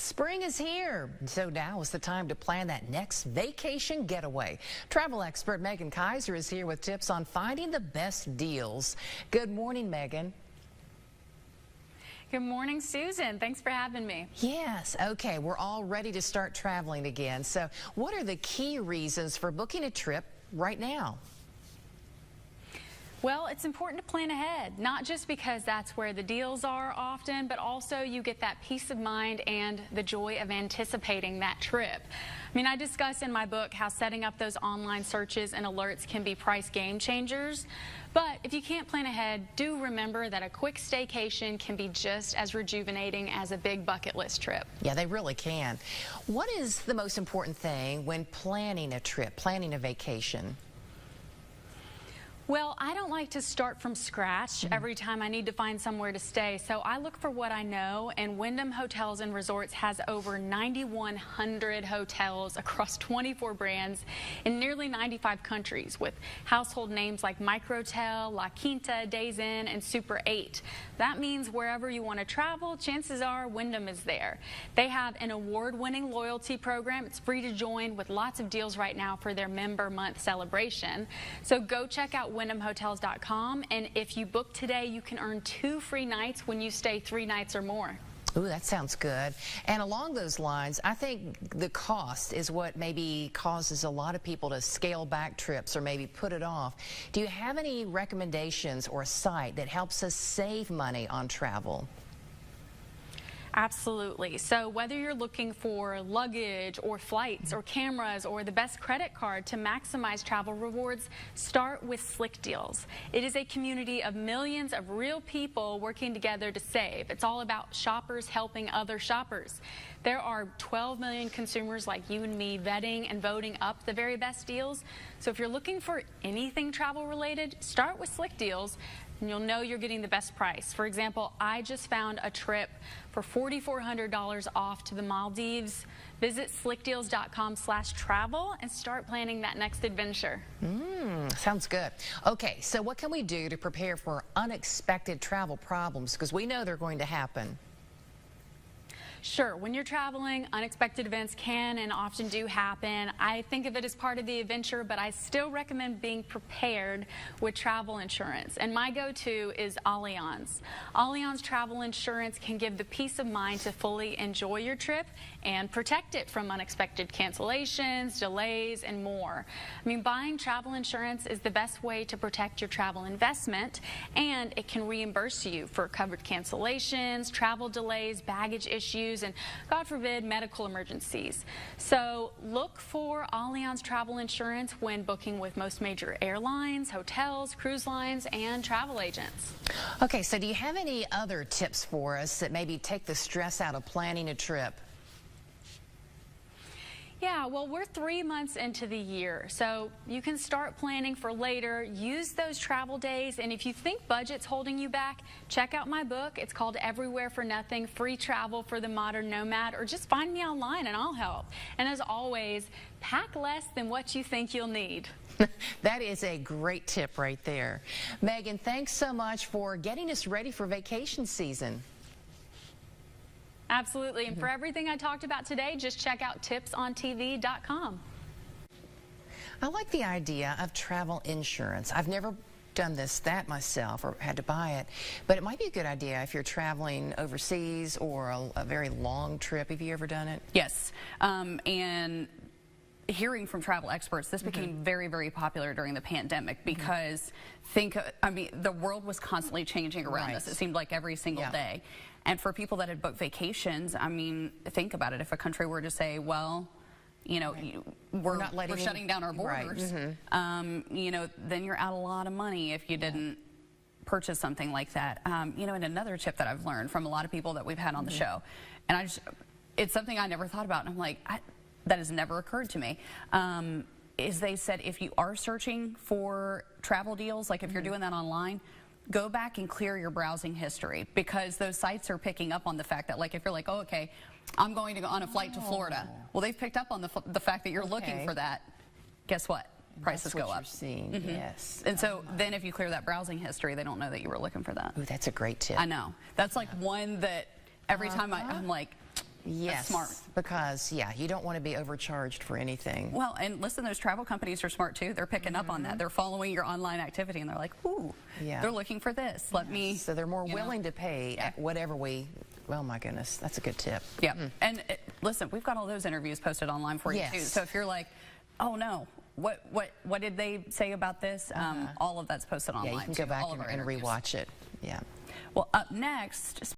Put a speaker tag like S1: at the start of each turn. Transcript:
S1: Spring is here, so now is the time to plan that next vacation getaway. Travel expert Megan Kaiser is here with tips on finding the best deals. Good morning, Megan.
S2: Good morning, Susan. Thanks for having me.
S1: Yes, okay, we're all ready to start traveling again. So what are the key reasons for booking a trip right now?
S2: Well, it's important to plan ahead, not just because that's where the deals are often, but also you get that peace of mind and the joy of anticipating that trip. I mean, I discuss in my book how setting up those online searches and alerts can be price game changers. But if you can't plan ahead, do remember that a quick staycation can be just as rejuvenating as a big bucket list trip.
S1: Yeah, they really can. What is the most important thing when planning a trip, planning a vacation?
S2: Well, I don't like to start from scratch every time I need to find somewhere to stay, so I look for what I know, and Wyndham Hotels and Resorts has over 9,100 hotels across 24 brands in nearly 95 countries with household names like Microtel, La Quinta, Days Inn, and Super 8. That means wherever you want to travel, chances are Wyndham is there. They have an award-winning loyalty program. It's free to join with lots of deals right now for their member month celebration. So go check out WyndhamHotels.com, and if you book today, you can earn 2 free nights when you stay 3 nights or more.
S1: Ooh, that sounds good. And along those lines, I think the cost is what maybe causes a lot of people to scale back trips or maybe put it off. Do you have any recommendations or a site that helps us save money on travel?
S2: Absolutely. So whether you're looking for luggage or flights or cameras or the best credit card to maximize travel rewards, start with Slick Deals. It is a community of millions of real people working together to save. It's all about shoppers helping other shoppers. There are 12 million consumers like you and me vetting and voting up the very best deals. So if you're looking for anything travel related, start with Slick Deals, and you'll know you're getting the best price. For example, I just found a trip for $4,400 off to the Maldives. Visit slickdeals.com/travel and start planning that next adventure.
S1: Sounds good. Okay, so what can we do to prepare for unexpected travel problems? Because we know they're going to happen.
S2: Sure, when you're traveling, unexpected events can and often do happen. I think of it as part of the adventure, but I still recommend being prepared with travel insurance. And my go-to is Allianz. Allianz travel insurance can give the peace of mind to fully enjoy your trip and protect it from unexpected cancellations, delays, and more. I mean, buying travel insurance is the best way to protect your travel investment, and it can reimburse you for covered cancellations, travel delays, baggage issues, and God forbid, medical emergencies. So look for Allianz travel insurance when booking with most major airlines, hotels, cruise lines, and travel agents.
S1: Okay, so do you have any other tips for us that maybe take the stress out of planning a trip?
S2: Yeah, well, we're 3 months into the year, so you can start planning for later. Use those travel days, and if you think budget's holding you back, check out my book. It's called Everywhere for Nothing, Free Travel for the Modern Nomad, or just find me online and I'll help. And as always, pack less than what you think you'll need.
S1: That is a great tip right there. Megan, thanks so much for getting us ready for vacation season.
S2: Absolutely. And for everything I talked about today, just check out tipsontv.com.
S1: I like the idea of travel insurance. I've never done that myself or had to buy it, but it might be a good idea if you're traveling overseas or a very long trip. Have you ever done it?
S3: Yes. And hearing from travel experts, this became very, very popular during the pandemic because the world was constantly changing around us. It seemed like every single day. And for people that had booked vacations, I mean, think about it. If a country were to say, well, you know, we're shutting down our borders, you know, then you're out a lot of money if you didn't purchase something like that. You know, and another tip that I've learned from a lot of people that we've had on the show, and it's something I never thought about, and I'm like, that has never occurred to me, is they said if you are searching for travel deals, like if you're doing that online, go back and clear your browsing history, because those sites are picking up on the fact that, like, if you're like, oh, okay, I'm going to go on a flight to Florida. Well, they've picked up on the fact that you're looking for that. Guess what? Prices go up.
S1: You're seeing. Yes.
S3: And so then if you clear that browsing history, they don't know that you were looking for that.
S1: Ooh, that's a great tip.
S3: I know. That's like one that every time I'm like,
S1: Yes,
S3: smart.
S1: because, yeah, you don't want to be overcharged for anything.
S3: Well, and listen, those travel companies are smart too. They're picking up on that. They're following your online activity, and they're like, ooh, they're looking for this. Let me.
S1: So they're more willing to pay at whatever we. Oh my goodness, that's a good tip.
S3: Yeah, and listen, we've got all those interviews posted online for you too. So if you're like, oh no, what did they say about this? All of that's posted online.
S1: Yeah, you can go back and
S3: interviews.
S1: rewatch it. Yeah.
S3: Well, up next.